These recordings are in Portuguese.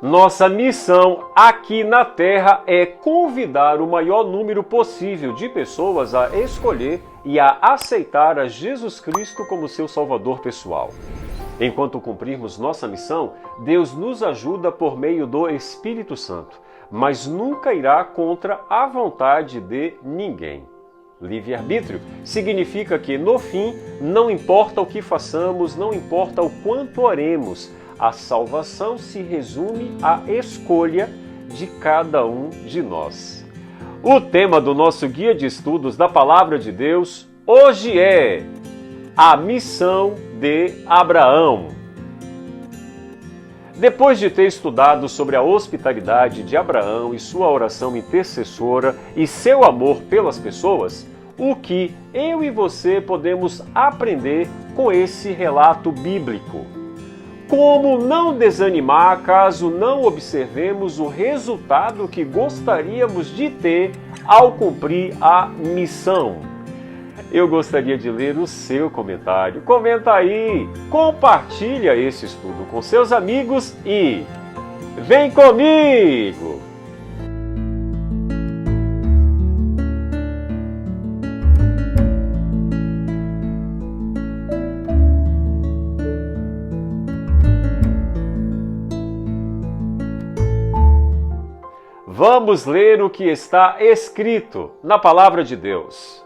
Nossa missão aqui na Terra é convidar o maior número possível de pessoas a escolher e a aceitar a Jesus Cristo como seu Salvador pessoal. Enquanto cumprirmos nossa missão, Deus nos ajuda por meio do Espírito Santo, mas nunca irá contra a vontade de ninguém. Livre-arbítrio significa que, no fim, não importa o que façamos, não importa o quanto oremos, a salvação se resume à escolha de cada um de nós. O tema do nosso guia de estudos da Palavra de Deus hoje é a missão de Abraão. Depois de ter estudado sobre a hospitalidade de Abraão e sua oração intercessora e seu amor pelas pessoas, o que eu e você podemos aprender com esse relato bíblico? Como não desanimar caso não observemos o resultado que gostaríamos de ter ao cumprir a missão? Eu gostaria de ler o seu comentário. Comenta aí, compartilha esse estudo com seus amigos e vem comigo! Vamos ler o que está escrito na Palavra de Deus.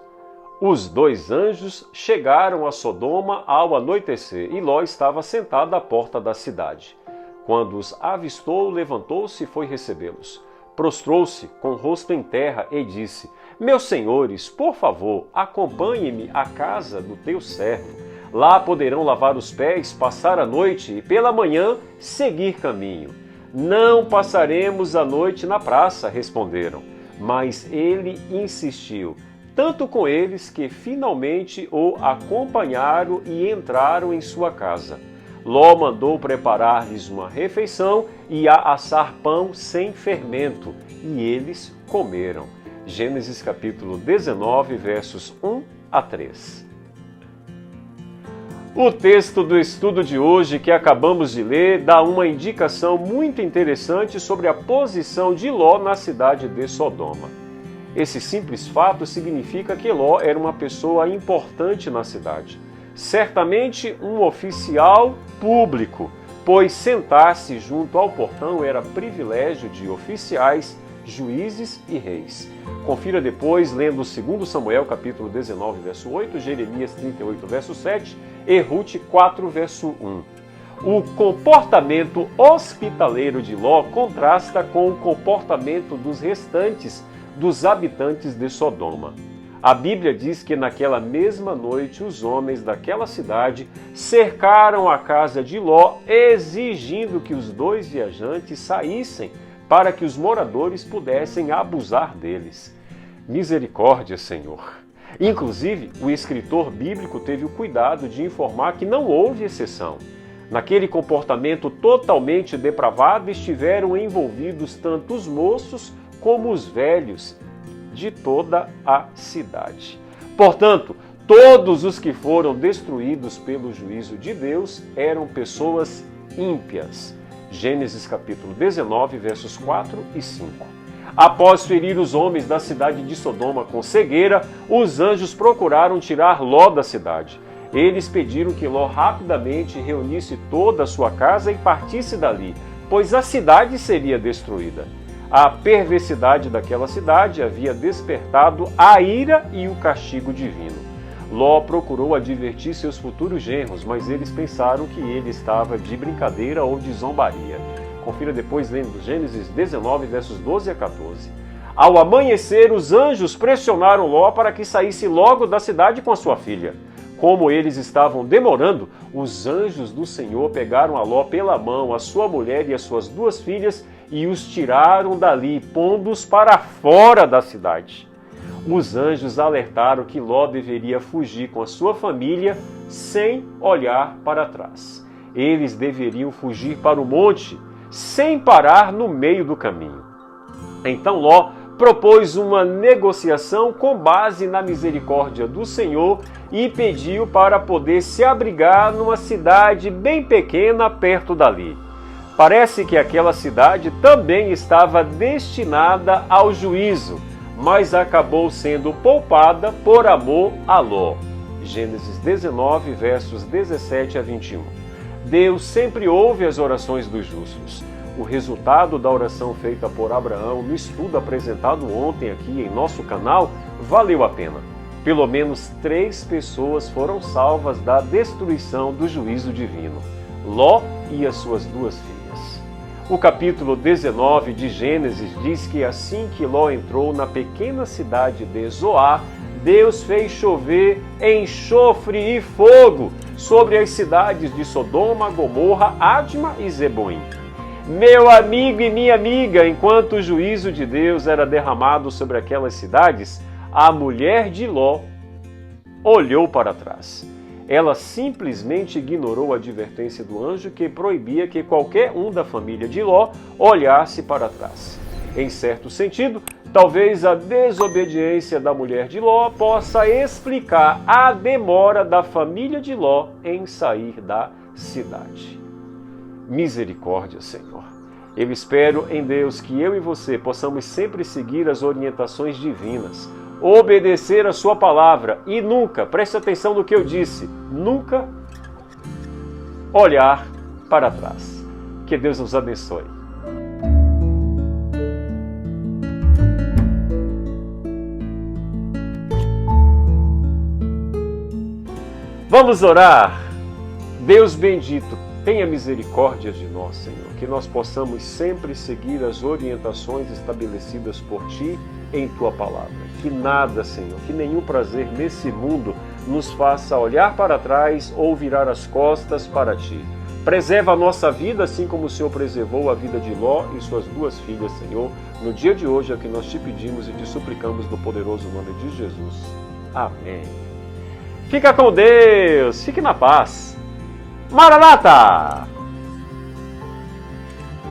Os dois anjos chegaram a Sodoma ao anoitecer e Ló estava sentado à porta da cidade. Quando os avistou, levantou-se e foi recebê-los. Prostrou-se com o rosto em terra e disse: Meus senhores, por favor, acompanhem-me à casa do teu servo. Lá poderão lavar os pés, passar a noite e pela manhã seguir caminho. Não passaremos a noite na praça, responderam. Mas ele insistiu, tanto com eles que finalmente o acompanharam e entraram em sua casa. Ló mandou preparar-lhes uma refeição e a assar pão sem fermento, e eles comeram. Gênesis capítulo 19, versos 1 a 3. O texto do estudo de hoje que acabamos de ler dá uma indicação muito interessante sobre a posição de Ló na cidade de Sodoma. Esse simples fato significa que Ló era uma pessoa importante na cidade. Certamente um oficial público, pois sentar-se junto ao portão era privilégio de oficiais, juízes e reis. Confira depois lendo 2 Samuel capítulo 19, verso 8, Jeremias 38, verso 7 e Rute 4, verso 1. O comportamento hospitaleiro de Ló contrasta com o comportamento dos restantes dos habitantes de Sodoma. A Bíblia diz que naquela mesma noite os homens daquela cidade cercaram a casa de Ló, exigindo que os dois viajantes saíssem para que os moradores pudessem abusar deles. Misericórdia, Senhor! Inclusive, o escritor bíblico teve o cuidado de informar que não houve exceção. Naquele comportamento totalmente depravado estiveram envolvidos tanto os moços como os velhos de toda a cidade. Portanto, todos os que foram destruídos pelo juízo de Deus eram pessoas ímpias. Gênesis capítulo 19, versos 4 e 5. Após ferir os homens da cidade de Sodoma com cegueira, os anjos procuraram tirar Ló da cidade. Eles pediram que Ló rapidamente reunisse toda a sua casa e partisse dali, pois a cidade seria destruída. A perversidade daquela cidade havia despertado a ira e o castigo divino. Ló procurou advertir seus futuros genros, mas eles pensaram que ele estava de brincadeira ou de zombaria. Confira depois lendo Gênesis 19, versos 12 a 14. Ao amanhecer, os anjos pressionaram Ló para que saísse logo da cidade com a sua filha. Como eles estavam demorando, os anjos do Senhor pegaram a Ló pela mão, a sua mulher e as suas duas filhas, e os tiraram dali, pondo-os para fora da cidade. Os anjos alertaram que Ló deveria fugir com a sua família sem olhar para trás. Eles deveriam fugir para o monte, sem parar no meio do caminho. Então Ló propôs uma negociação com base na misericórdia do Senhor e pediu para poder se abrigar numa cidade bem pequena perto dali. Parece que aquela cidade também estava destinada ao juízo, mas acabou sendo poupada por amor a Ló. Gênesis 19, versos 17 a 21. Deus sempre ouve as orações dos justos. O resultado da oração feita por Abraão no estudo apresentado ontem aqui em nosso canal valeu a pena. Pelo menos 3 pessoas foram salvas da destruição do juízo divino: Ló e as suas 2 filhas. O capítulo 19 de Gênesis diz que assim que Ló entrou na pequena cidade de Zoar, Deus fez chover enxofre e fogo sobre as cidades de Sodoma, Gomorra, Adma e Zeboim. Meu amigo e minha amiga, enquanto o juízo de Deus era derramado sobre aquelas cidades, a mulher de Ló olhou para trás. Ela simplesmente ignorou a advertência do anjo que proibia que qualquer um da família de Ló olhasse para trás. Em certo sentido, talvez a desobediência da mulher de Ló possa explicar a demora da família de Ló em sair da cidade. Misericórdia, Senhor. Eu espero em Deus que eu e você possamos sempre seguir as orientações divinas, obedecer a sua palavra e nunca, preste atenção no que eu disse, nunca olhar para trás. Que Deus nos abençoe. Vamos orar. Deus bendito, tenha misericórdia de nós, Senhor, que nós possamos sempre seguir as orientações estabelecidas por Ti em Tua palavra. Que nada, Senhor, que nenhum prazer nesse mundo nos faça olhar para trás ou virar as costas para Ti. Preserva a nossa vida, assim como o Senhor preservou a vida de Ló e suas 2 filhas, Senhor. No dia de hoje é o que nós te pedimos e te suplicamos no poderoso nome de Jesus. Amém. Fica com Deus, fique na paz. Maranata!